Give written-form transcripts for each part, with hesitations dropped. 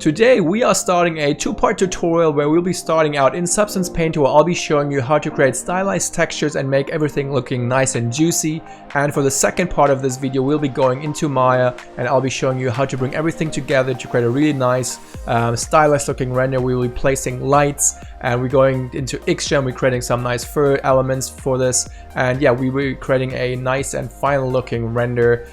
Today we are starting a two-part tutorial where we'll be starting out in Substance Painter where I'll be showing you how to create stylized textures and make everything looking nice and juicy. And for the second part of this video we'll be going into Maya and I'll be showing you how to bring everything together to create a really nice stylized looking render. We will be placing lights and we're going into XGen, we're creating some nice fur elements for this, and yeah, we will be creating a nice and final looking render.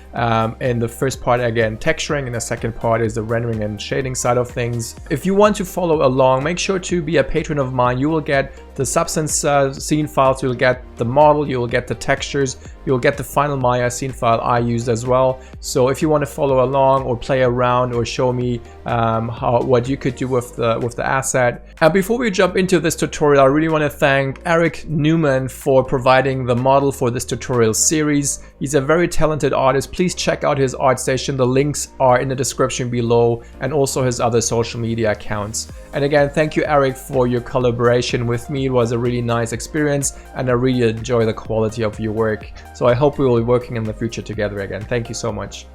In the first part, again, texturing, and the second part is the rendering and shading side of things. If you want to follow along, make sure to be a patron of mine. You will get the substance scene files, you'll get the model, you'll get the textures, you'll get the final Maya scene file I used as well. So if you want to follow along or play around or show me what you could do with the asset. And before we jump into this tutorial, I really want to thank Arik Newman for providing the model for this tutorial series. He's a very talented artist. Please check out his ArtStation. The links are in the description below, and also his other social media accounts. And again, thank you, Arik, for your collaboration with me. It was a really nice experience and I really enjoy the quality of your work. So I hope we will be working in the future together again. Thank you so much.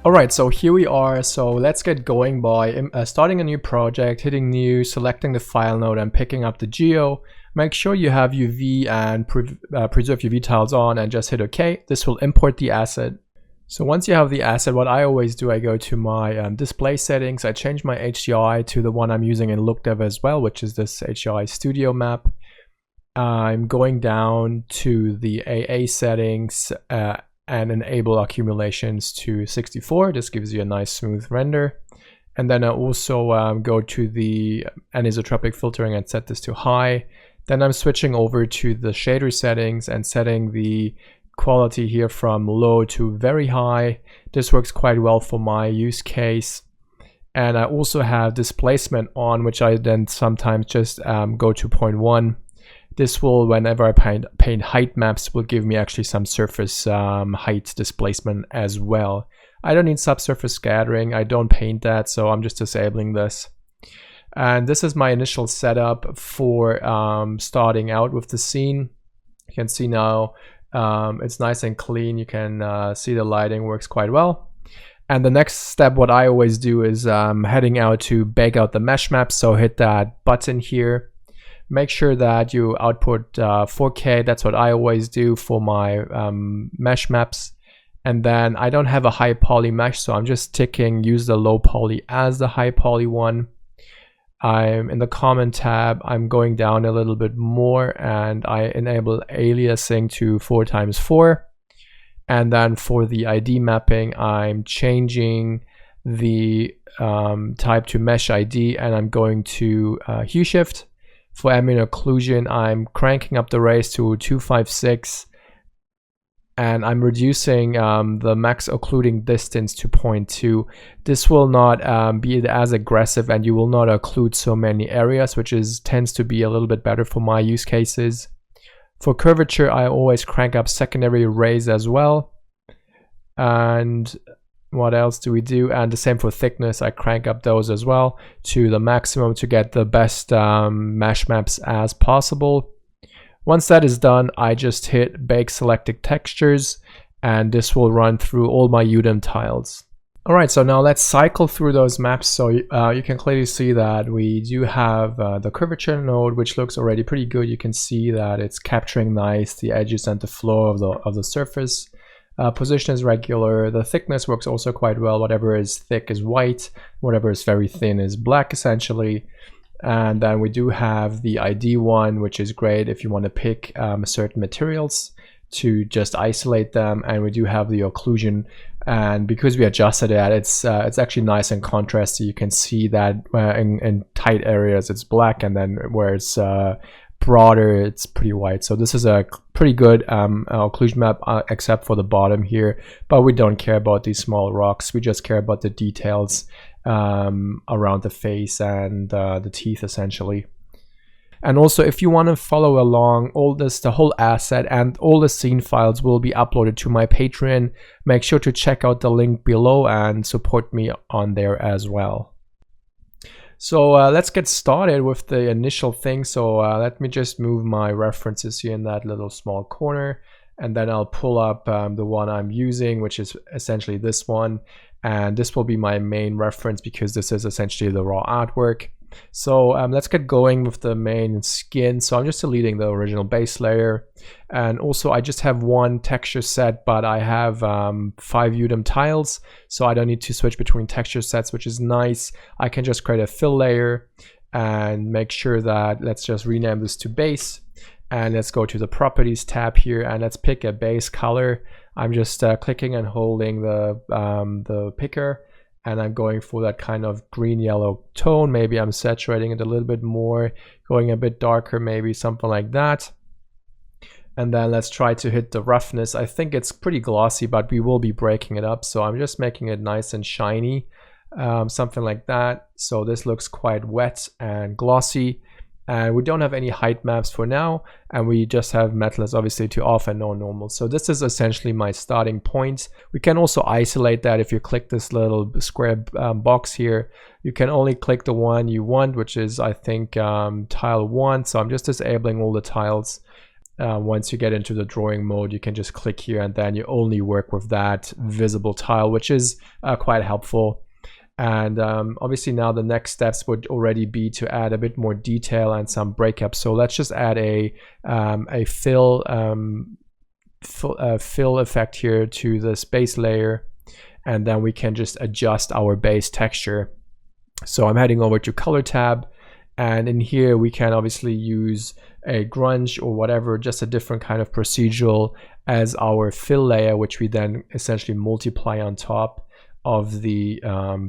Alright, so here we are. So let's get going by starting a new project, hitting new, selecting the file node and picking up the geo. Make sure you have UV and preserve UV tiles on and just hit OK. This will import the asset. So once you have the asset, what I always do, I go to my display settings. I change my HDRI to the one I'm using in LookDev as well, which is this HDRI Studio map. I'm going down to the AA settings and enable accumulations to 64. This gives you a nice smooth render. And then I also go to the anisotropic filtering and set this to high. Then I'm switching over to the shader settings and setting the quality here from low to very high. This works quite well for my use case. And I also have displacement on, which I then sometimes just go to 0.1. This will, whenever I paint height maps, will give me actually some surface height displacement as well. I don't need subsurface scattering. I don't paint that, so I'm just disabling this. And this is my initial setup for starting out with the scene. You can see now it's nice and clean. You can see the lighting works quite well. And the next step, what I always do is heading out to bake out the mesh map. So hit that button here. Make sure that you output 4K. That's what I always do for my mesh maps. And then I don't have a high poly mesh, so I'm just ticking use the low poly as the high poly one. I'm in the comment tab, I'm going down a little bit more and I enable aliasing to 4x4. And then for the ID mapping, I'm changing the type to mesh ID and I'm going to hue shift. For ambient occlusion, I'm cranking up the rays to 256 and I'm reducing the max occluding distance to 0.2. This will not be as aggressive and you will not occlude so many areas, which tends to be a little bit better for my use cases. For curvature, I always crank up secondary rays as well. And what else do we do? And the same for thickness, I crank up those as well to the maximum to get the best mesh maps as possible. Once that is done, I just hit bake selected textures and this will run through all my UDEM tiles. Alright, so now let's cycle through those maps. So you can clearly see that we do have the curvature node, which looks already pretty good. You can see that it's capturing nice the edges and the flow of the surface. Position is regular. The thickness works also quite well. Whatever is thick is white. Whatever is very thin is black, essentially. And then we do have the ID one, which is great if you want to pick certain materials to just isolate them. And we do have the occlusion. And because we adjusted it, it's actually nice and contrasty. You can see that in tight areas it's black, and then where it's broader it's pretty white. So this is a pretty good occlusion map except for the bottom here, but we don't care about these small rocks. We just care about the details around the face and the teeth essentially. And also, if you want to follow along, the whole asset and all the scene files will be uploaded to my Patreon. Make sure to check out the link below and support me on there as well. So let's get started with the initial thing. So let me just move my references here in that little small corner. and then I'll pull up the one I'm using, which is essentially this one. and this will be my main reference because this is essentially the raw artwork. So let's get going with the main skin. So I'm just deleting the original base layer, and also I just have one texture set, but I have 5 Udem tiles, so I don't need to switch between texture sets, which is nice. I can just create a fill layer and make sure that, let's just rename this to base, and let's go to the properties tab here, and let's pick a base color. I'm just clicking and holding the picker, and I'm going for that kind of green yellow tone. Maybe I'm saturating it a little bit more, going a bit darker, maybe something like that. And then let's try to hit the roughness. I think it's pretty glossy, but we will be breaking it up, so I'm just making it nice and shiny, something like that. So this looks quite wet and glossy. And we don't have any height maps for now, and we just have metalless obviously to off and no normal. So this is essentially my starting point. We can also isolate that. If you click this little square box here, you can only click the one you want, which is I think tile 1. So I'm just disabling all the tiles. Once you get into the drawing mode, you can just click here, and then you only work with that visible tile, which is quite helpful. And obviously now the next steps would already be to add a bit more detail and some breakup. So let's just add a fill effect here to this base layer, and then we can just adjust our base texture. So I'm heading over to color tab, and in here we can obviously use a grunge or whatever, just a different kind of procedural as our fill layer, which we then essentially multiply on top of the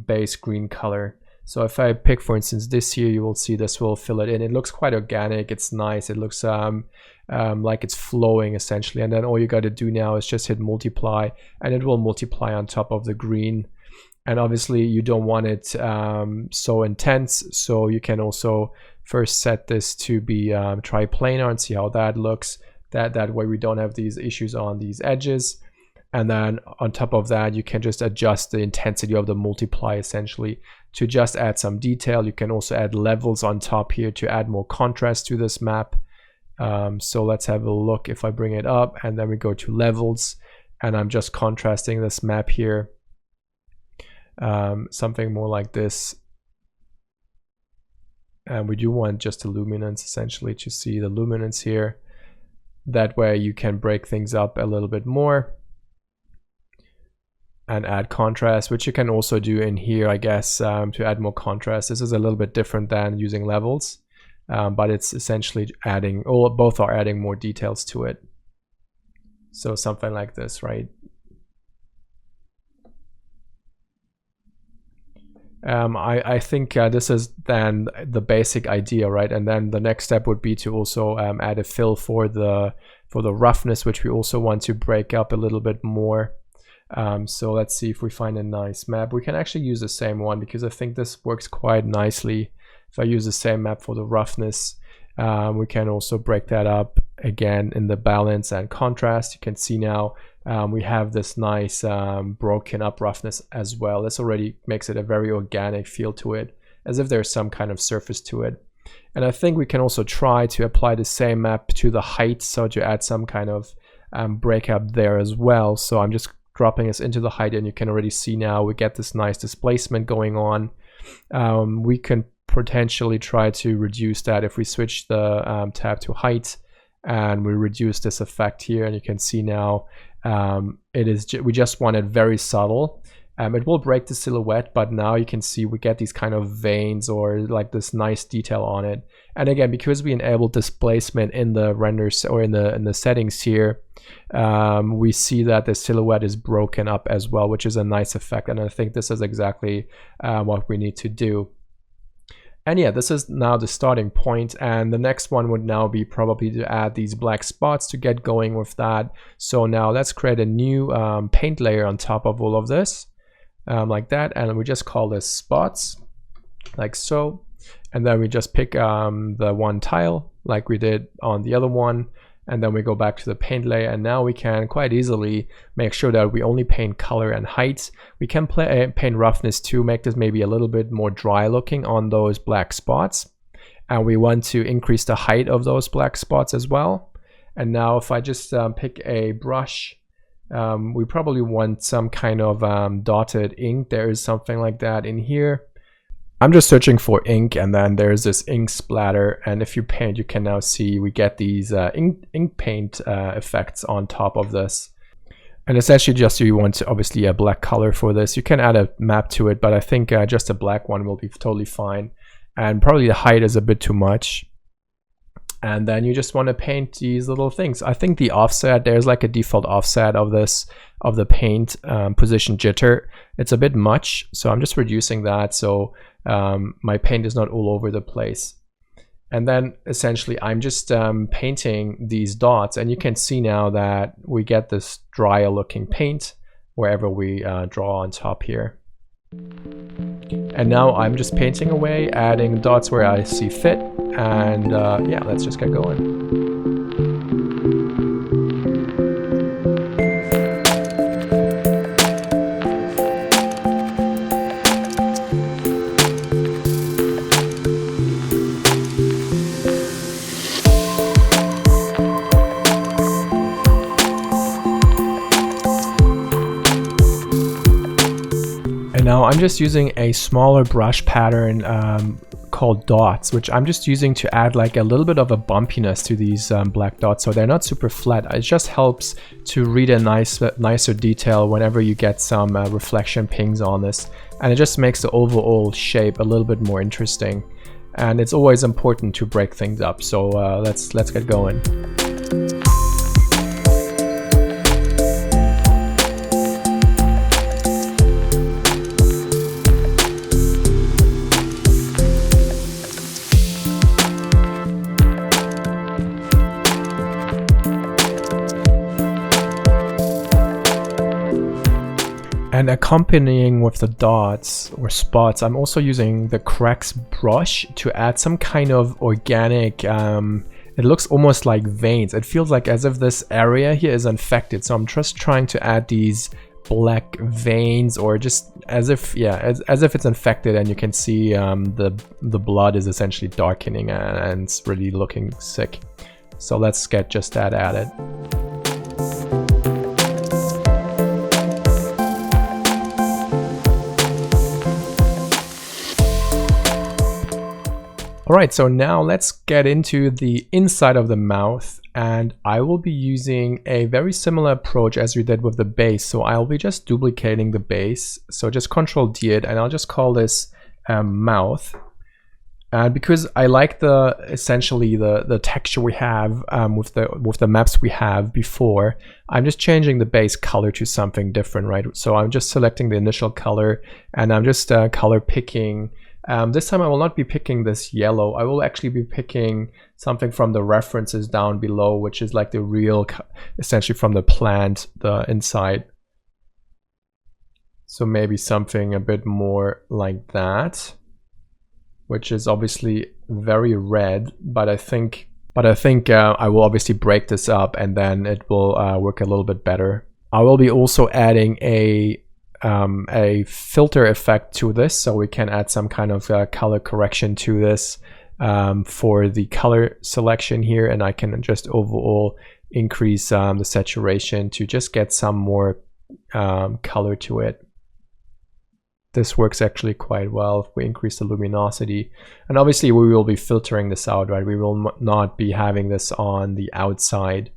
base green color. So if I pick, for instance, this here, you will see this will fill it in. It looks quite organic. It's nice. It looks like it's flowing essentially. And then all you got to do now is just hit multiply, and it will multiply on top of the green. And obviously you don't want it so intense, so you can also first set this to be triplanar and see how that looks. That way we don't have these issues on these edges. And then on top of that, you can just adjust the intensity of the multiply essentially to just add some detail. You can also add levels on top here to add more contrast to this map. So let's have a look. If I bring it up and then we go to levels, and I'm just contrasting this map here, something more like this. And we do want just the luminance essentially to see the luminance here. That way you can break things up a little bit more and add contrast, which you can also do in here, I guess, to add more contrast. This is a little bit different than using levels, but it's essentially adding, both are adding more details to it. So something like this, right? I think this is then the basic idea, right? And then the next step would be to also add a fill for the roughness, which we also want to break up a little bit more. So let's see if we find a nice map. We can actually use the same one because I think this works quite nicely. If I use the same map for the roughness, we can also break that up again in the balance and contrast. You can see now we have this nice broken up roughness as well. This already makes it a very organic feel to it, as if there's some kind of surface to it. And I think we can also try to apply the same map to the height, so to add some kind of breakup there as well. So I'm just dropping us into the height, and you can already see now we get this nice displacement going on. We can potentially try to reduce that if we switch the tab to height and we reduce this effect here, and you can see now we just want it very subtle. It will break the silhouette, but now you can see we get these kind of veins or like this nice detail on it. And again, because we enabled displacement in the renders or in the settings here, we see that the silhouette is broken up as well, which is a nice effect. And I think this is exactly what we need to do. And yeah, this is now the starting point, and the next one would now be probably to add these black spots to get going with that. So now let's create a new paint layer on top of all of this, like that, and we just call this spots, like so. And then we just pick the one tile like we did on the other one, and then we go back to the paint layer, and now we can quite easily make sure that we only paint color and height. We can paint roughness to make this maybe a little bit more dry looking on those black spots, and we want to increase the height of those black spots as well. And now if I just pick a brush We probably want some kind of dotted ink. There is something like that in here. I'm just searching for ink, and then there's this ink splatter, and if you paint, you can now see we get these ink paint effects on top of this. And essentially just you want obviously a black color for this. You can add a map to it, but I think just a black one will be totally fine. And probably the height is a bit too much. And then you just want to paint these little things. I think the offset, there's like a default offset of this, of the paint position jitter. It's a bit much, so I'm just reducing that so my paint is not all over the place. And then essentially I'm just painting these dots, and you can see now that we get this drier looking paint wherever we draw on top here. And now I'm just painting away, adding dots where I see fit, and yeah, let's just get going. And now I'm just using a smaller brush pattern called dots, which I'm just using to add like a little bit of a bumpiness to these black dots, so they're not super flat. It just helps to read a nicer detail whenever you get some reflection pings on this, and it just makes the overall shape a little bit more interesting. And it's always important to break things up, so let's get going. And accompanying with the dots or spots, I'm also using the cracks brush to add some kind of organic, it looks almost like veins. It feels like as if this area here is infected. So I'm just trying to add these black veins, or just as if, yeah, as if it's infected, and you can see the blood is essentially darkening and it's really looking sick. So let's get just that added. Alright, so now let's get into the inside of the mouth, and I will be using a very similar approach as we did with the base. So I'll be just duplicating the base, so just Control D it, and I'll just call this mouth. And because I like the essentially the texture we have with the maps we have before, I'm just changing the base color to something different, right? So I'm just selecting the initial color, and I'm just color picking. This time I will not be picking this yellow. I will actually be picking something from the references down below, which is like the real, essentially from the plant, the inside. So maybe something a bit more like that, which is obviously very red, but I think I will obviously break this up, and then it will work a little bit better. I will be also adding a filter effect to this, so we can add some kind of color correction to this for the color selection here, and I can just overall increase the saturation to just get some more color to it. This works actually quite well if we increase the luminosity, and obviously we will be filtering this out, right? We will not be having this on the outside.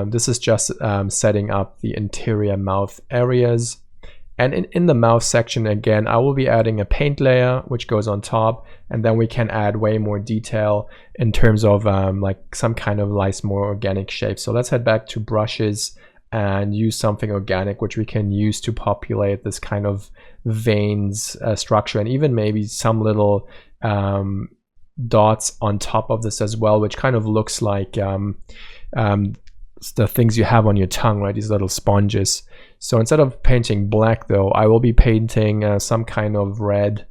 This is just setting up the interior mouth areas. And in the mouth section, again, I will be adding a paint layer which goes on top, and then we can add way more detail in terms of like some kind of nice, more organic shape. So let's head back to brushes and use something organic, which we can use to populate this kind of veins structure, and even maybe some little dots on top of this as well, which kind of looks like the things you have on your tongue, right? These little sponges. So instead of painting black though, I will be painting some kind of red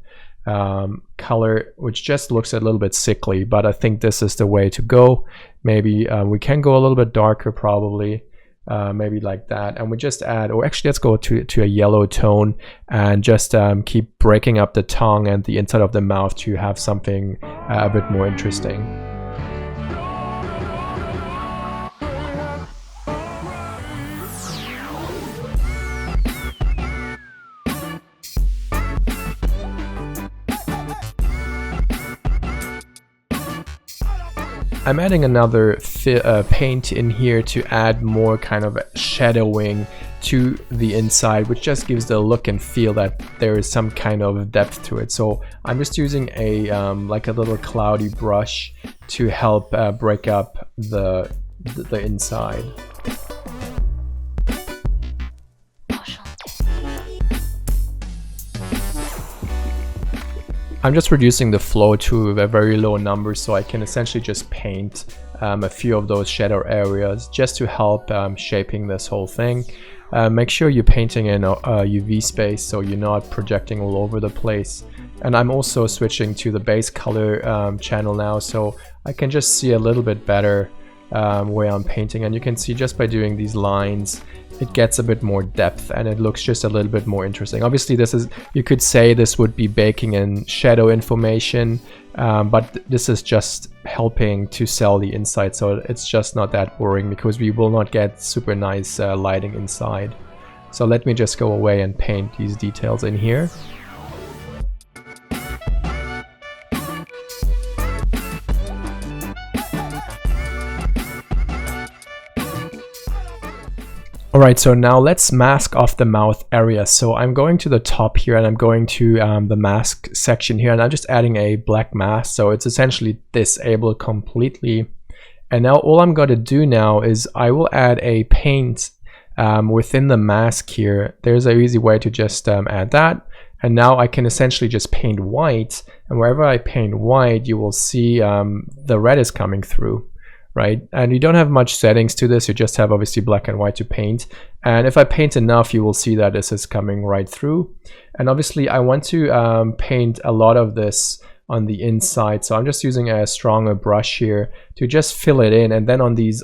color, which just looks a little bit sickly, but I think this is the way to go. Maybe we can go a little bit darker, probably, maybe like that. And we just add, or actually let's go to a yellow tone, and just keep breaking up the tongue and the inside of the mouth to have something a bit more interesting. I'm adding another paint in here to add more kind of shadowing to the inside, which just gives the look and feel that there is some kind of depth to it. So I'm just using a like a little cloudy brush to help break up the inside. I'm just reducing the flow to a very low number so I can essentially just paint a few of those shadow areas just to help shaping this whole thing. Make sure you're painting in a UV space so you're not projecting all over the place. And I'm also switching to the base color channel now, so I can just see a little bit better where I'm painting. And you can see just by doing these lines, it gets a bit more depth and it looks just a little bit more interesting. Obviously this is, you could say this would be baking in shadow information, but this is just helping to sell the inside, so it's just not that boring because we will not get super nice lighting inside. So let me just go away and paint these details in here. Alright, so now let's mask off the mouth area. So I'm going to the top here and I'm going to the mask section here, and I'm just adding a black mask, so it's essentially disabled completely. And now all I'm going to do now is I will add a paint within the mask here. There's an easy way to just add that, and now I can essentially just paint white, and wherever I paint white you will see the red is coming through. Right? And you don't have much settings to this, you just have obviously black and white to paint. And if I paint enough, you will see that this is coming right through. And obviously I want to paint a lot of this on the inside, so I'm just using a stronger brush here to just fill it in. And then on these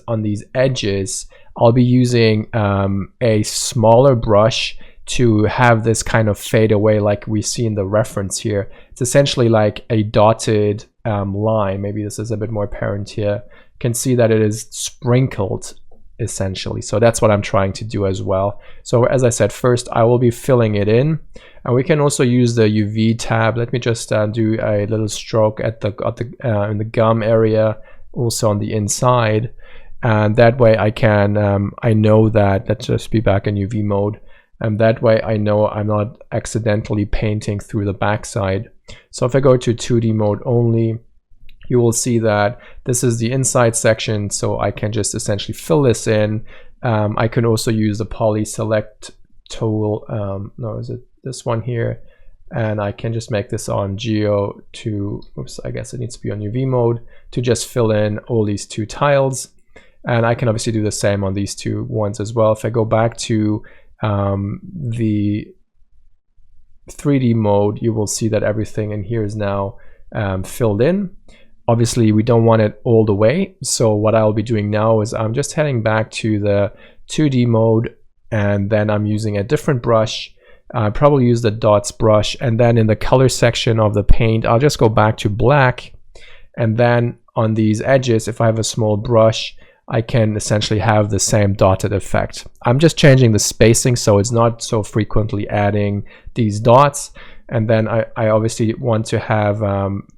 edges, I'll be using a smaller brush to have this kind of fade away like we see in the reference here. It's essentially like a dotted line. Maybe this is a bit more apparent here. Can see that it is sprinkled essentially, so that's what I'm trying to do as well. So as I said, first I will be filling it in, and we can also use the UV tab. Let me just do a little stroke at the in the gum area, also on the inside, and that way I can I know that, let's just be back in UV mode, and that way I know I'm not accidentally painting through the backside. So if I go to 2D mode only, you will see that this is the inside section, so I can just essentially fill this in. I can also use the poly select tool, no, is it this one here? And I can just make this on geo to, oops, I guess it needs to be on UV mode, to just fill in all these two tiles. And I can obviously do the same on these two ones as well. If I go back to the 3D mode, you will see that everything in here is now filled in. Obviously we don't want it all the way, so what I'll be doing now is I'm just heading back to the 2D mode, and then I'm using a different brush. I probably use the dots brush, and then in the color section of the paint I'll just go back to black, and then on these edges, if I have a small brush, I can essentially have the same dotted effect. I'm just changing the spacing so it's not so frequently adding these dots. And then I obviously want to have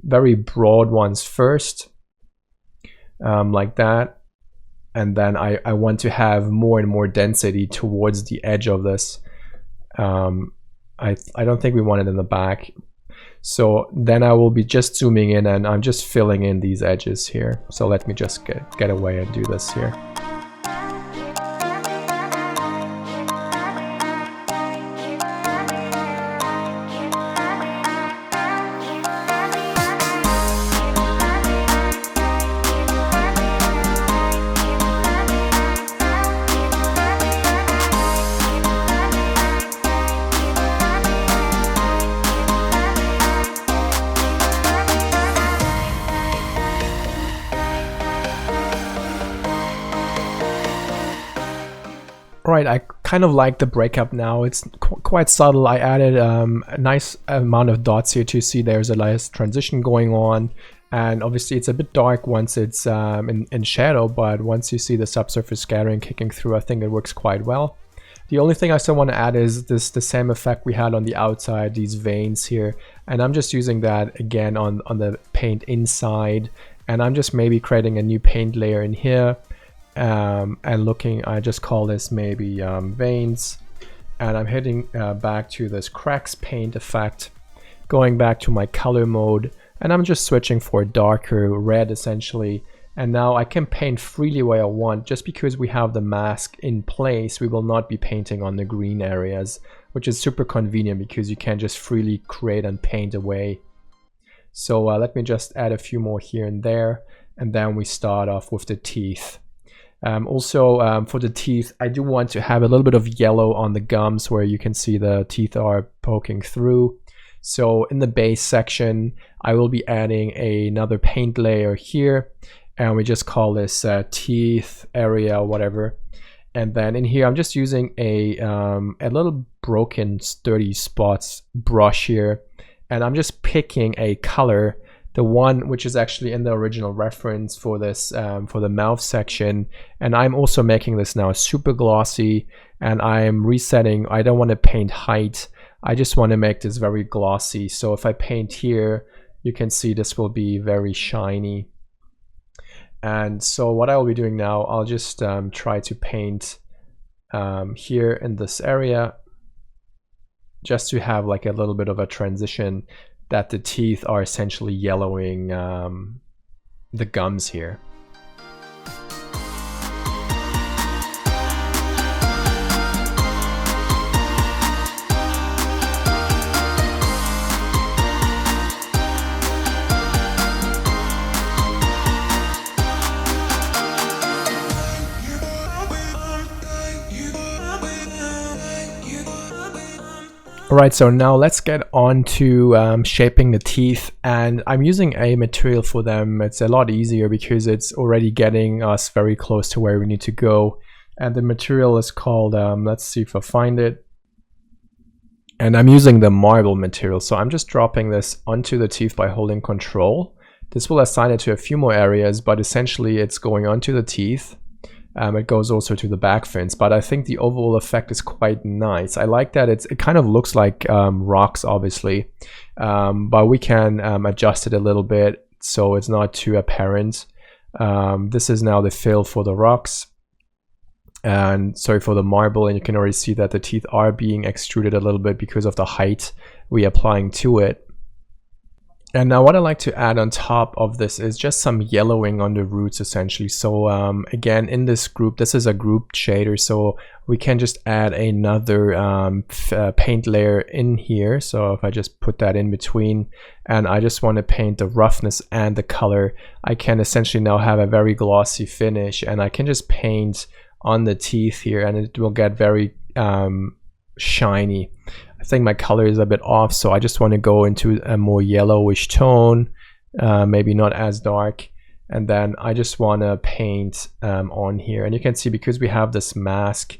very broad ones first, like that. And then I want to have more and more density towards the edge of this. I don't think we want it in the back. So then I will be just zooming in and I'm just filling in these edges here. So let me just get away and do this here. Right, I kind of like the breakup now. It's quite subtle. I added a nice amount of dots here to see there's a nice transition going on. And obviously it's a bit dark once it's in shadow, but once you see the subsurface scattering kicking through, I think it works quite well. The only thing I still want to add is the same effect we had on the outside, these veins here. And I'm just using that again on the paint inside. and I'm just maybe creating a new paint layer in here, and looking, I just call this maybe veins, and I'm heading back to this cracks paint effect, going back to my color mode, and I'm just switching for a darker red essentially. And now I can paint freely where I want. Just because we have the mask in place, we will not be painting on the green areas, which is super convenient because you can just freely create and paint away. So let me just add a few more here and there, and then we start off with the teeth. Also for the teeth, I do want to have a little bit of yellow on the gums where you can see the teeth are poking through. So in the base section, I will be adding another paint layer here, and we just call this teeth area, whatever. And then in here, I'm just using a little broken sturdy spots brush here, and I'm just picking a color, the one which is actually in the original reference for this, for the mouth section. And I'm also making this now super glossy, and I'm resetting. I don't want to paint height. I just want to make this very glossy. So if I paint here, you can see this will be very shiny. And so what I will be doing now, I'll just try to paint here in this area, just to have like a little bit of a transition that the teeth are essentially yellowing the gums here. Alright, so now let's get on to shaping the teeth, and I'm using a material for them. It's a lot easier because it's already getting us very close to where we need to go. And the material is called, let's see if I find it. And I'm using the marble material, so I'm just dropping this onto the teeth by holding Control. This will assign it to a few more areas, but essentially it's going onto the teeth. It goes also to the back fins, but I think the overall effect is quite nice. I like that it kind of looks like rocks, obviously, but we can adjust it a little bit so it's not too apparent. This is now the fill for the rocks, and sorry, for the marble, and you can already see that the teeth are being extruded a little bit because of the height we're applying to it. And now what I like to add on top of this is just some yellowing on the roots essentially. So again, in this group, this is a group shader, so we can just add another paint layer in here. So if I just put that in between, and I just want to paint the roughness and the color, I can essentially now have a very glossy finish, and I can just paint on the teeth here and it will get very shiny. I think my color is a bit off, so I just want to go into a more yellowish tone, maybe not as dark, and then I just want to paint on here. And you can see, because we have this mask,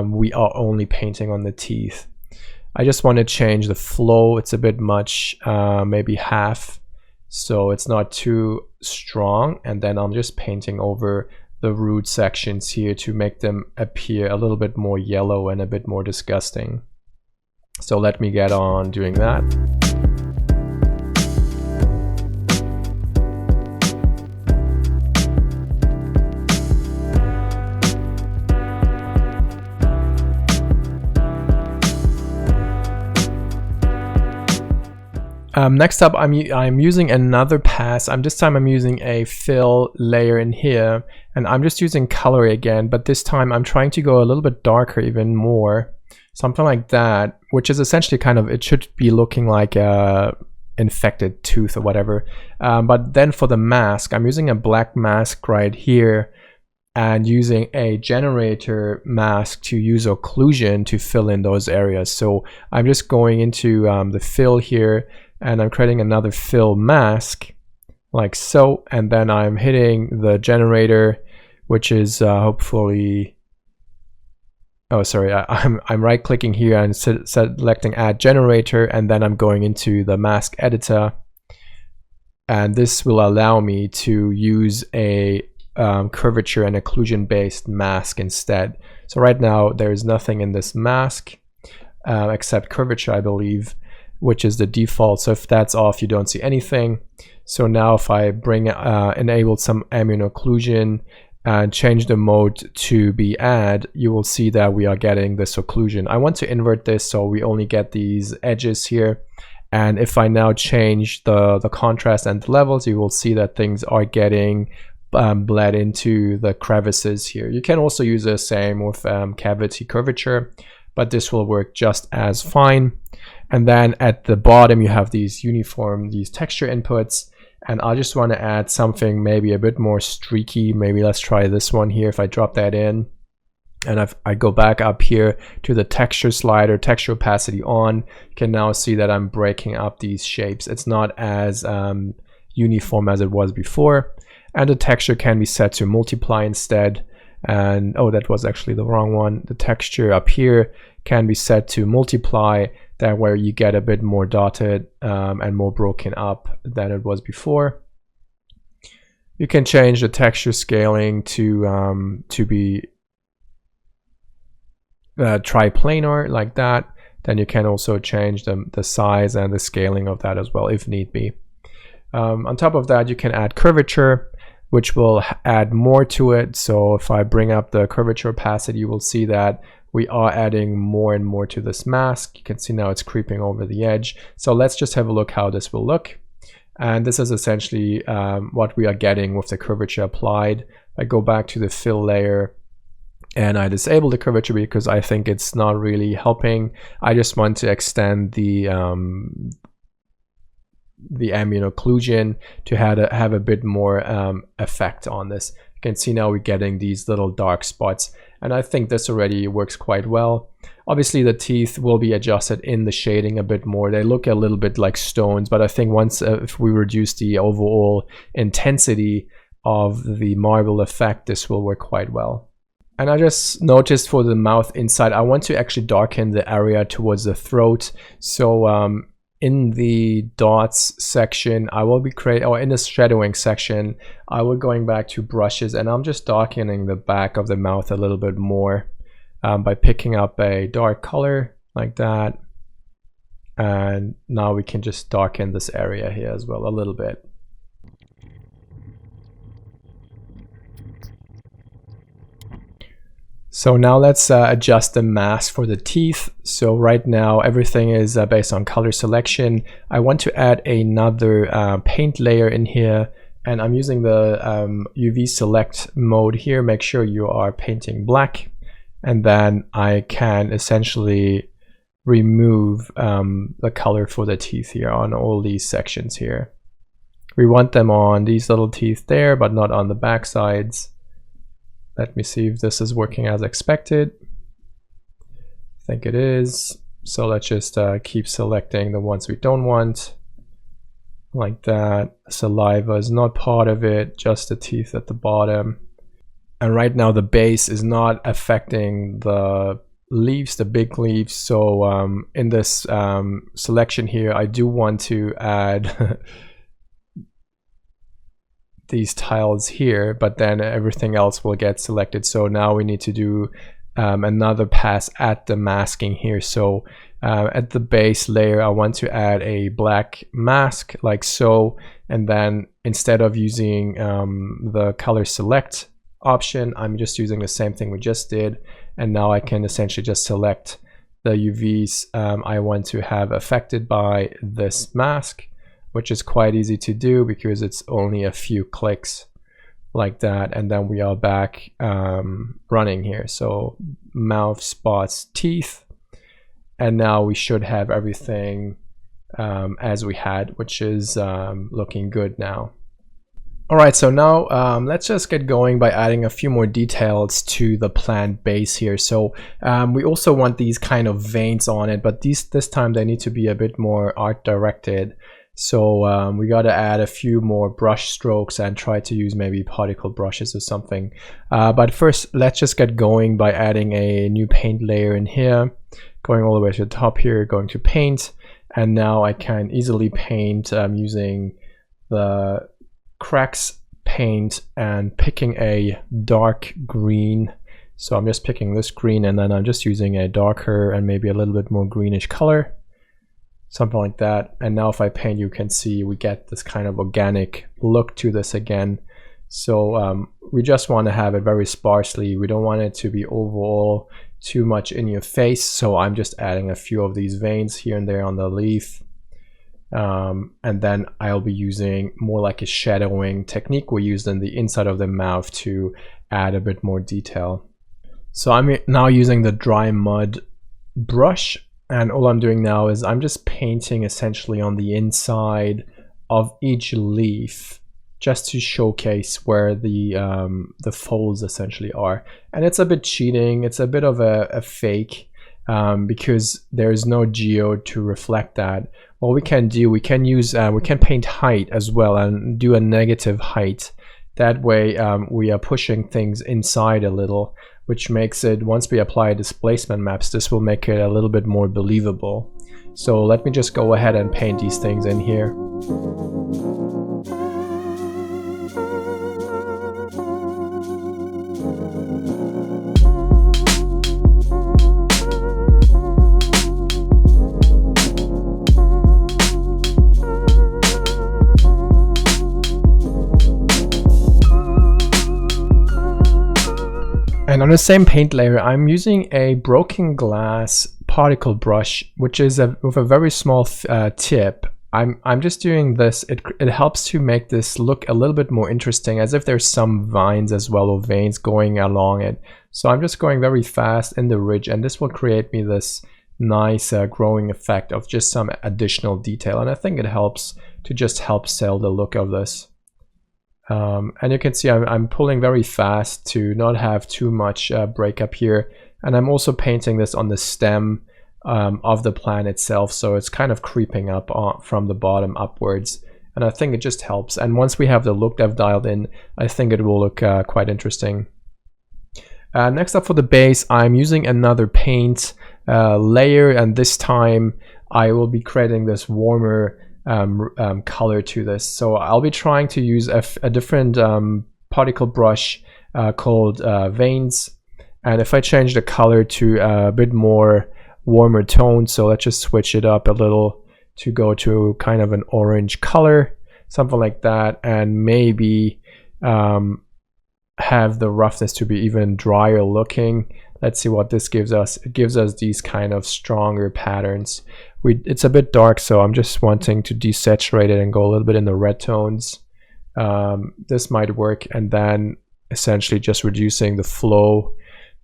we are only painting on the teeth. I just want to change the flow. It's a bit much, maybe half, so it's not too strong, and then I'm just painting over the root sections here to make them appear a little bit more yellow and a bit more disgusting. So let me get on doing that. Next up, I'm using another pass. This time I'm using a fill layer in here, and I'm just using color again, but this time I'm trying to go a little bit darker, even more. Something like that, which is essentially kind of, it should be looking like a infected tooth or whatever. But then for the mask, I'm using a black mask right here and using a generator mask to use occlusion to fill in those areas. So I'm just going into the fill here, and I'm creating another fill mask like so, and then I'm hitting the generator, which is hopefully, oh sorry, I'm right clicking here and selecting add generator, and then I'm going into the mask editor, and this will allow me to use a curvature and occlusion based mask instead. So right now there is nothing in this mask except curvature, I believe, which is the default. So if that's off, you don't see anything. So now if I bring enable some ambient occlusion and change the mode to be add, you will see that we are getting this occlusion. I want to invert this so we only get these edges here. And if I now change the contrast and the levels, you will see that things are getting bled into the crevices here. You can also use the same with cavity curvature, but this will work just as fine. And then at the bottom, you have these texture inputs. And I just want to add something maybe a bit more streaky. Maybe let's try this one here. If I drop that in and I go back up here to the texture slider, texture opacity on, you can now see that I'm breaking up these shapes. It's not as uniform as it was before. And the texture can be set to multiply instead. And oh, that was actually the wrong one. The texture up here can be set to multiply. That way you get a bit more dotted and more broken up than it was before. You can change the texture scaling to be triplanar like that. Then you can also change the size and the scaling of that as well if need be. On top of that, you can add curvature, which will add more to it. So if I bring up the curvature opacity, you will see that we are adding more and more to this mask. You can see now it's creeping over the edge. So let's just have a look how this will look. And this is essentially what we are getting with the curvature applied. I go back to the fill layer and I disable the curvature because I think it's not really helping. I just want to extend the ambient occlusion to have a bit more effect on this. You can see now we're getting these little dark spots, and I think this already works quite well. Obviously the teeth will be adjusted in the shading a bit more. They look a little bit like stones, but I think once if we reduce the overall intensity of the marble effect, this will work quite well. And I just noticed for the mouth inside, I want to actually darken the area towards the throat. So in the dots section, I will be in the shadowing section, I will going back to brushes, and I'm just darkening the back of the mouth a little bit more by picking up a dark color like that. And now we can just darken this area here as well a little bit. So now let's adjust the mask for the teeth. So right now everything is based on color selection. I want to add another paint layer in here, and I'm using the UV select mode here. Make sure you are painting black, and then I can essentially remove the color for the teeth here on all these sections here. We want them on these little teeth there, but not on the back sides. Let me see if this is working as expected. I think it is. So let's just keep selecting the ones we don't want. Like that. Saliva is not part of it, just the teeth at the bottom. And right now the base is not affecting the leaves, the big leaves. So in this selection here, I do want to add these tiles here, but then everything else will get selected. So now we need to do another pass at the masking here. So at the base layer, I want to add a black mask like so, and then instead of using the color select option, I'm just using the same thing we just did, and now I can essentially just select the UVs I want to have affected by this mask, which is quite easy to do because it's only a few clicks like that, and then we are back running here. So mouth, spots, teeth, and now we should have everything as we had, which is looking good now. All right, so now let's just get going by adding a few more details to the plant base here. So we also want these kind of veins on it, but this time they need to be a bit more art directed. So we got to add a few more brush strokes and try to use maybe particle brushes or something. But first, let's just get going by adding a new paint layer in here, going all the way to the top here, going to paint. And now I can easily paint using the cracks paint and picking a dark green. So I'm just picking this green, and then I'm just using a darker and maybe a little bit more greenish color. something like that. And now if I paint, you can see we get this kind of organic look to this again. So we just want to have it very sparsely. We don't want it to be overall too much in your face. So I'm just adding a few of these veins here and there on the leaf. And then I'll be using more like a shadowing technique we used in the inside of the mouth to add a bit more detail. So I'm now using the dry mud brush, and all I'm doing now is I'm just painting essentially on the inside of each leaf, just to showcase where the folds essentially are. And it's a bit cheating, it's a bit of a fake, because there is no geo to reflect that. What we can do, we can use we can paint height as well and do a negative height. That way we are pushing things inside a little, which makes it, once we apply displacement maps, this will make it a little bit more believable. So let me just go ahead and paint these things in here. And on the same paint layer, I'm using a broken glass particle brush, which is with a very small tip. I'm just doing this. It helps to make this look a little bit more interesting, as if there's some vines as well, or veins going along it. So I'm just going very fast in the ridge, and this will create me this nice growing effect of just some additional detail. And I think it helps to just help sell the look of this. And you can see I'm pulling very fast to not have too much breakup here. And I'm also painting this on the stem of the plant itself, so it's kind of creeping up from the bottom upwards. And I think it just helps. And once we have the look I've dialed in, I think it will look quite interesting. Next up for the base, I'm using another paint layer, and this time I will be creating this warmer color to this. So I'll be trying to use a different particle brush called Veins, and if I change the color to a bit more warmer tone, so let's just switch it up a little to go to kind of an orange color, something like that, and maybe have the roughness to be even drier looking. Let's see what this gives us. It gives us these kind of stronger patterns. It's a bit dark, so I'm just wanting to desaturate it and go a little bit in the red tones. This might work, and then essentially just reducing the flow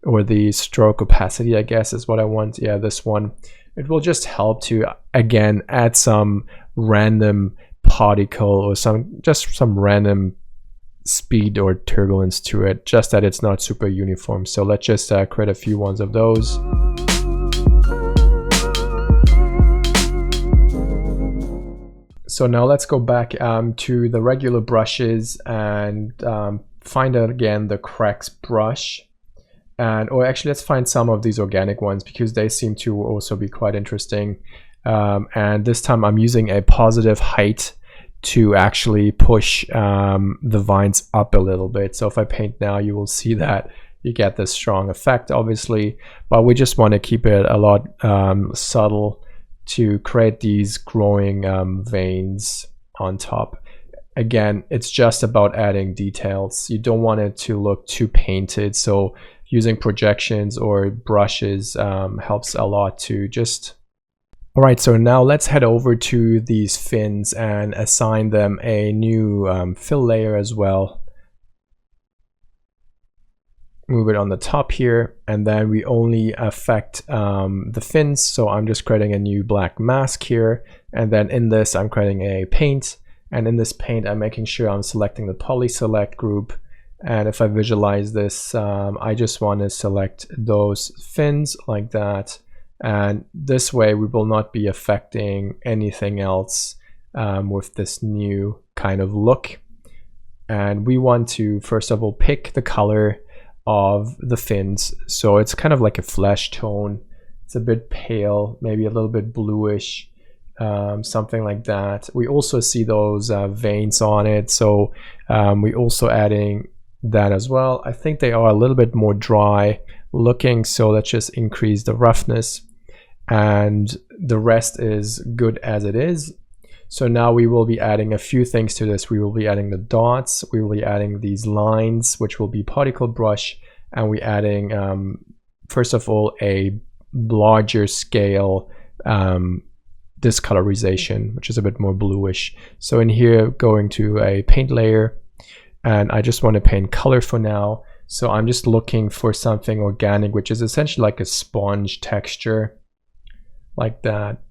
or the stroke opacity, I guess is what I want. Yeah, this one. It will just help to, again, add some random particle or some random speed or turbulence to it, just that it's not super uniform. So let's just create a few ones of those. So now let's go back to the regular brushes and find again the cracks brush, or actually let's find some of these organic ones because they seem to also be quite interesting. And this time I'm using a positive height to actually push the vines up a little bit. So if I paint now, you will see that you get this strong effect, obviously, but we just want to keep it a lot subtle to create these growing veins on top. Again, it's just about adding details. You don't want it to look too painted, so using projections or brushes helps a lot to just... Alright, so now let's head over to these fins and assign them a new fill layer as well. Move it on the top here, and then we only affect the fins, so I'm just creating a new black mask here, and then in this I'm creating a paint, and in this paint I'm making sure I'm selecting the poly select group, and if I visualize this, I just want to select those fins like that, and this way we will not be affecting anything else with this new kind of look. And we want to first of all pick the color of the fins, so it's kind of like a flesh tone. It's a bit pale, maybe a little bit bluish, something like that. We also see those veins on it, so we also adding that as well. I think they are a little bit more dry looking, so let's just increase the roughness. And the rest is good as it is. So now we will be adding a few things to this. We will be adding the dots, we will be adding these lines, which will be particle brush, and we adding first of all a larger scale discolorization, which is a bit more bluish. So in here, going to a paint layer, and I just want to paint color for now. So I'm just looking for something organic, which is essentially like a sponge texture, like that.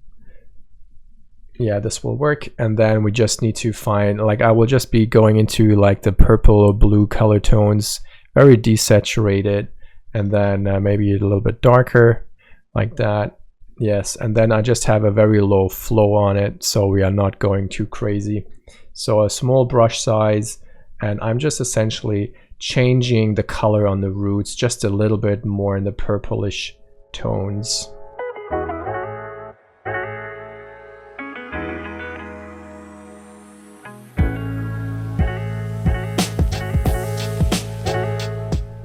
Yeah, this will work. And then we just need to find, like, I will just be going into like the purple or blue color tones, very desaturated, and then maybe a little bit darker, like that. Yes, and then I just have a very low flow on it, so we are not going too crazy. So a small brush size, and I'm just essentially changing the color on the roots just a little bit more in the purplish tones.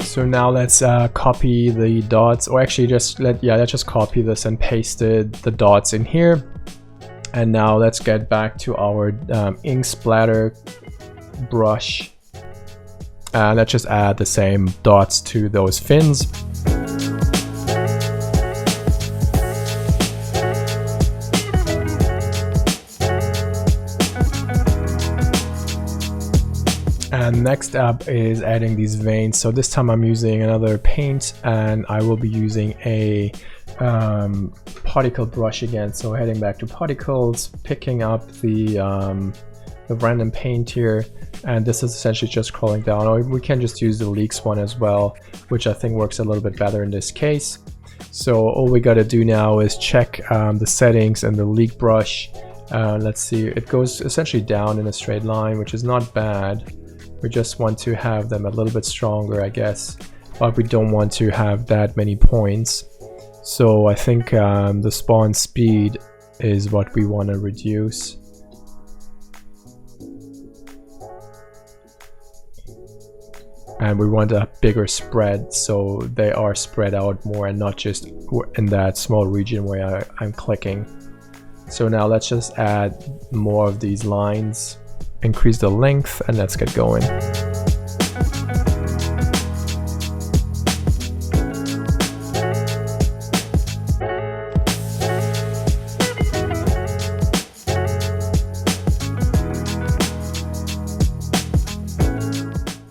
So now let's copy the dots, or actually let's just copy this and paste the dots in here. And now let's get back to our ink splatter brush. Let's just add the same dots to those fins. And next up is adding these veins. So this time I'm using another paint, and I will be using a particle brush again. So heading back to particles, picking up the random paint here, and this is essentially just scrolling down, or we can just use the leaks one as well, which I think works a little bit better in this case. So all we got to do now is check the settings and the leak brush. Let's see, it goes essentially down in a straight line, which is not bad. We just want to have them a little bit stronger, I guess, but we don't want to have that many points. So I think the spawn speed is what we want to reduce. And we want a bigger spread, so they are spread out more and not just in that small region where I'm clicking. So now let's just add more of these lines, increase the length, and let's get going.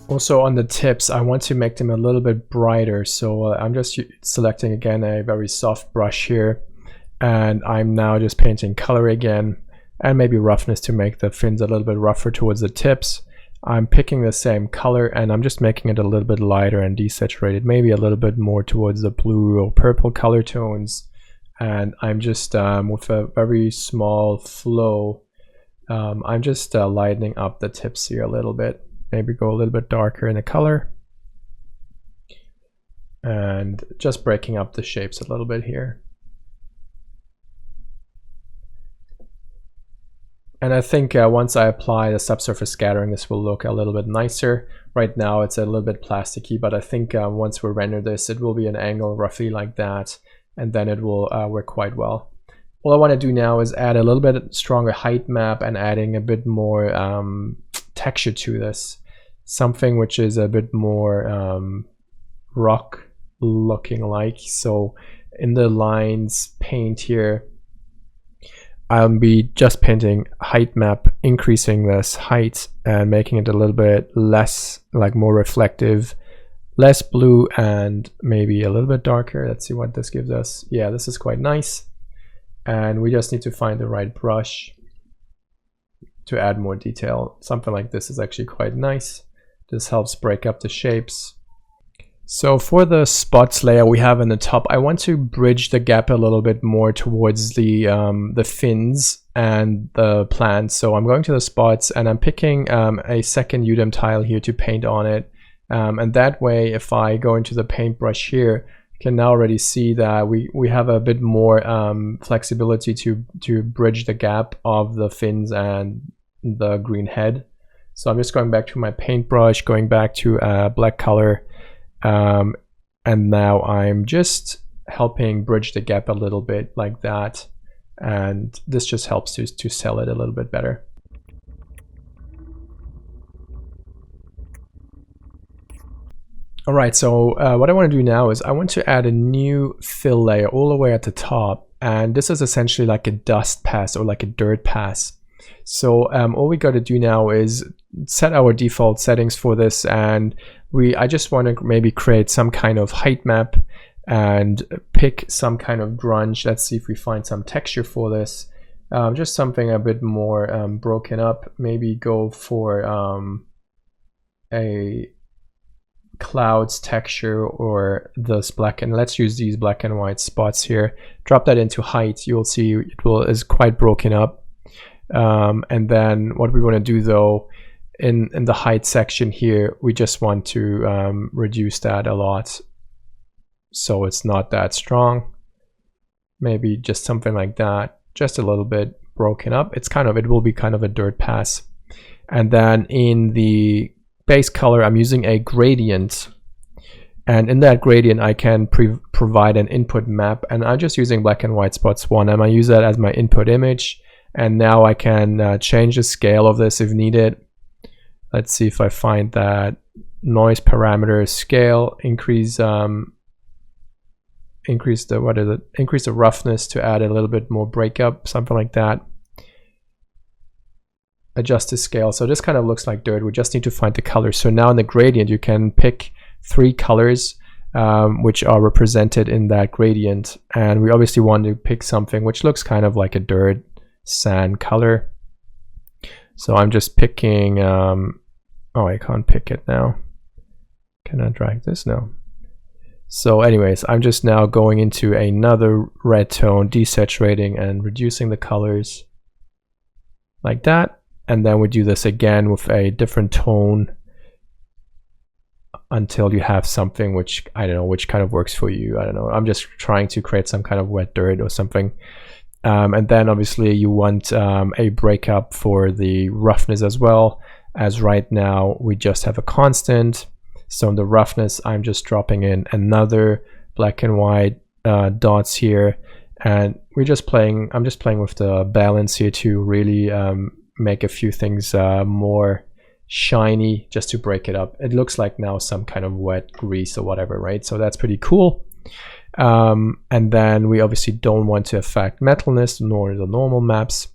Also on the tips, I want to make them a little bit brighter, so I'm just selecting again a very soft brush here, and I'm now just painting color again, and maybe roughness to make the fins a little bit rougher towards the tips. I'm picking the same color and I'm just making it a little bit lighter and desaturated, maybe a little bit more towards the blue or purple color tones. And I'm just with a very small flow, I'm just lightening up the tips here a little bit. Maybe go a little bit darker in the color, and just breaking up the shapes a little bit here. And I think once I apply the subsurface scattering, this will look a little bit nicer. Right now it's a little bit plasticky, but I think once we render this, it will be an angle roughly like that, and then it will work quite well. All I want to do now is add a little bit stronger height map and adding a bit more texture to this. Something which is a bit more rock looking like. So in the lines paint here, I'll be just painting height map, increasing this height and making it a little bit less, like more reflective, less blue, and maybe a little bit darker. Let's see what this gives us. Yeah, this is quite nice. And we just need to find the right brush to add more detail. Something like this is actually quite nice. This helps break up the shapes. So for the spots layer we have in the top, I want to bridge the gap a little bit more towards the fins and the plants. So I'm going to the spots and I'm picking a second Udem tile here to paint on it. And that way, if I go into the paintbrush here, you can now already see that we have a bit more flexibility to bridge the gap of the fins and the green head. So I'm just going back to my paintbrush, going back to black color, and now I'm just helping bridge the gap a little bit like that. and this just helps to sell it a little bit better. All right, so what I want to do now is I want to add a new fill layer all the way at the top, and this is essentially like a dust pass or like a dirt pass. So all we got to do now is set our default settings for this, and I just want to maybe create some kind of height map and pick some kind of grunge. Let's see if we find some texture for this. Just something a bit more broken up. Maybe go for a clouds texture or this black, and let's use these black and white spots here. Drop that into height. You'll see is quite broken up. And then what we want to do though, in the height section here, we just want to reduce that a lot so it's not that strong. Maybe just something like that, just a little bit broken up. It will be kind of a dirt pass. And then in the base color, I'm using a gradient, and in that gradient I can provide an input map, and I'm just using black and white spots 1, and I use that as my input image. And now I can change the scale of this if needed. Let's see if I find that noise parameter scale, increase the roughness to add a little bit more breakup, something like that. Adjust the scale. So this kind of looks like dirt. We just need to find the color. So now in the gradient you can pick 3 colors which are represented in that gradient, and we obviously want to pick something which looks kind of like a dirt sand color. So I'm just picking oh, I can't pick it now. Can I drag this? No. So anyways, I'm just now going into another red tone, desaturating and reducing the colors like that. And then we do this again with a different tone until you have something which, I don't know, which kind of works for you. I don't know. I'm just trying to create some kind of wet dirt or something. And then obviously you want a breakup for the roughness as well, as right now we just have a constant. So in the roughness, I'm just dropping in another black and white dots here. And I'm just playing with the balance here to really make a few things more shiny, just to break it up. It looks like now some kind of wet grease or whatever, right? So that's pretty cool. And then we obviously don't want to affect metalness nor the normal maps.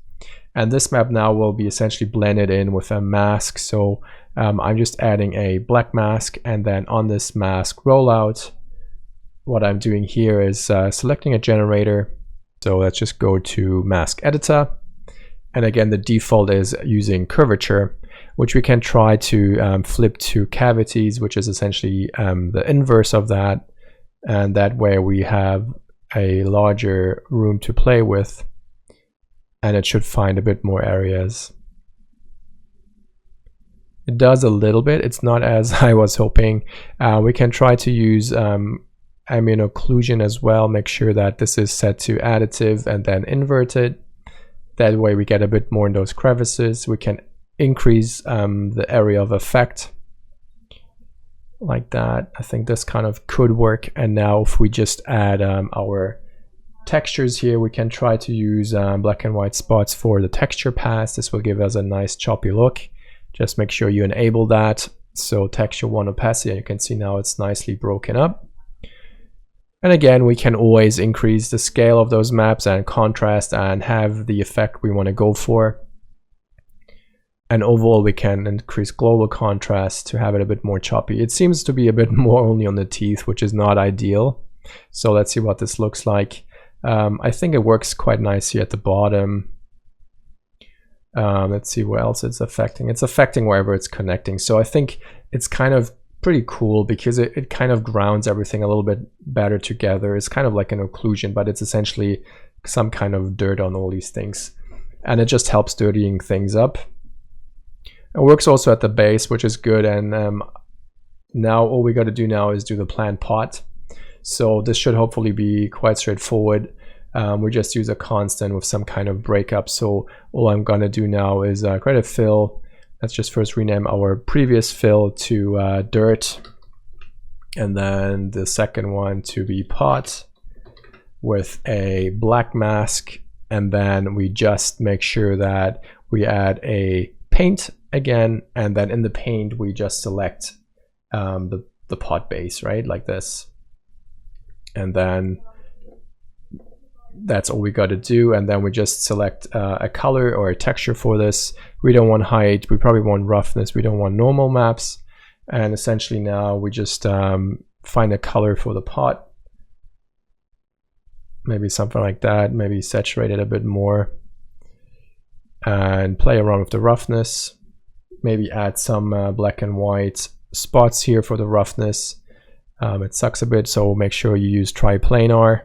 And this map now will be essentially blended in with a mask. So I'm just adding a black mask, and then on this mask rollout, what I'm doing here is selecting a generator. So let's just go to mask editor. And again, the default is using curvature, which we can try to flip to cavities, which is essentially the inverse of that. And that way we have a larger room to play with, and it should find a bit more areas. It does a little bit. It's not as I was hoping. We can try to use ambient occlusion as well. Make sure that this is set to additive and then inverted. That way we get a bit more in those crevices. We can increase the area of effect like that. I think this kind of could work. And now if we just add our textures here, we can try to use black and white spots for the texture pass. This will give us a nice choppy look. Just make sure you enable that. So texture 1 opacity, and you can see now it's nicely broken up. And again, we can always increase the scale of those maps and contrast and have the effect we want to go for. And overall, we can increase global contrast to have it a bit more choppy. It seems to be a bit more only on the teeth, which is not ideal. So let's see what this looks like. I think it works quite nicely at the bottom. Let's see where else it's affecting. It's affecting wherever it's connecting. So I think it's kind of pretty cool because it kind of grounds everything a little bit better together. It's kind of like an occlusion, but it's essentially some kind of dirt on all these things. And it just helps dirtying things up. It works also at the base, which is good. And now all we got to do now is do the plant pot. So this should hopefully be quite straightforward. We just use a constant with some kind of breakup. So all I'm going to do now is create a fill. Let's just first rename our previous fill to dirt, and then the second one to be pot with a black mask and then we just make sure that we add a paint again, and then in the paint we just select the pot base, right, like this, and then that's all we got to do. And then we just select a color or a texture for this. We don't want height, we probably want roughness, we don't want normal maps. And essentially now we just find a color for the pot, maybe something like that, maybe saturate it a bit more, and play around with the roughness, maybe add some black and white spots here for the roughness. It sucks a bit, so make sure you use triplanar.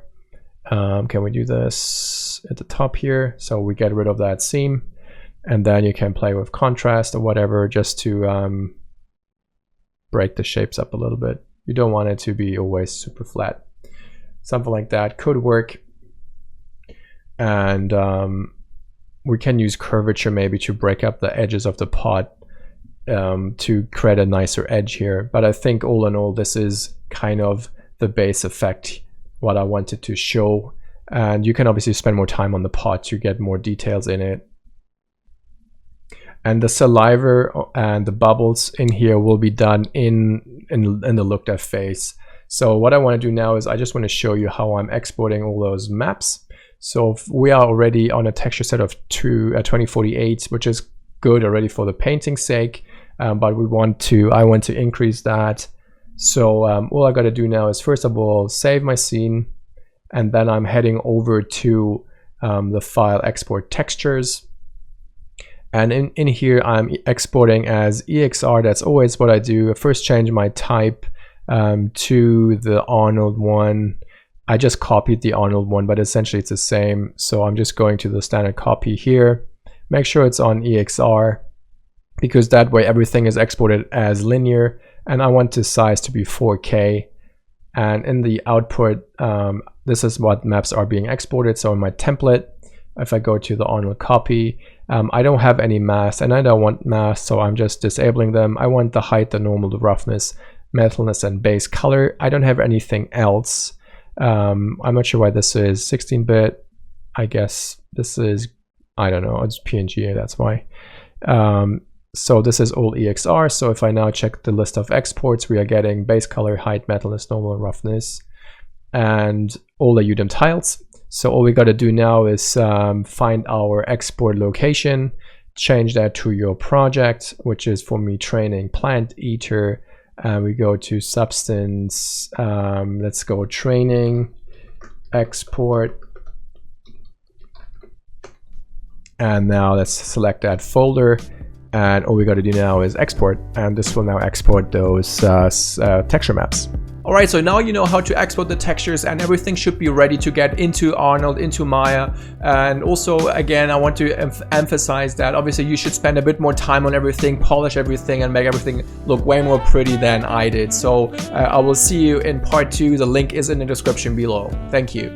Can we do this at the top here, so we get rid of that seam, and then you can play with contrast or whatever just to break the shapes up a little bit. You don't want it to be always super flat. Something like that could work. And we can use curvature maybe to break up the edges of the pot to create a nicer edge here. But I think all in all, this is kind of the base effect, what I wanted to show. And you can obviously spend more time on the pot to get more details in it. And the saliva and the bubbles in here will be done in the looked at phase. So what I want to do now is I just want to show you how I'm exporting all those maps. So we are already on a texture set of 2048, which is good already for the painting sake, but I want to increase that. So all I got to do now is first of all save my scene, and then I'm heading over to the file export textures. And in here I'm exporting as EXR. That's always what I do. I first change my type to the Arnold one. I just copied the Arnold one, but essentially it's the same. So I'm just going to the standard copy here. Make sure it's on EXR, because that way everything is exported as linear. And I want the size to be 4K. And in the output, this is what maps are being exported. So in my template, if I go to the Arnold copy, I don't have any mask, and I don't want masks, so I'm just disabling them. I want the height, the normal, the roughness, metalness, and base color. I don't have anything else. I'm not sure why this is 16-bit. I guess this is, I don't know, it's PNG, that's why. So this is all EXR. So if I now check the list of exports, we are getting base color, height, metalness, normal, and roughness, and all the UDIM tiles. So all we got to do now is find our export location, change that to your project, which is for me training Planteater. We go to substance, let's go training, export. And now let's select that folder. And all we got to do now is export. And this will now export those texture maps. Alright, so now you know how to export the textures, and everything should be ready to get into Arnold, into Maya. And also, again, I want to emphasize that obviously you should spend a bit more time on everything, polish everything, and make everything look way more pretty than I did. So I will see you in part 2. The link is in the description below. Thank you.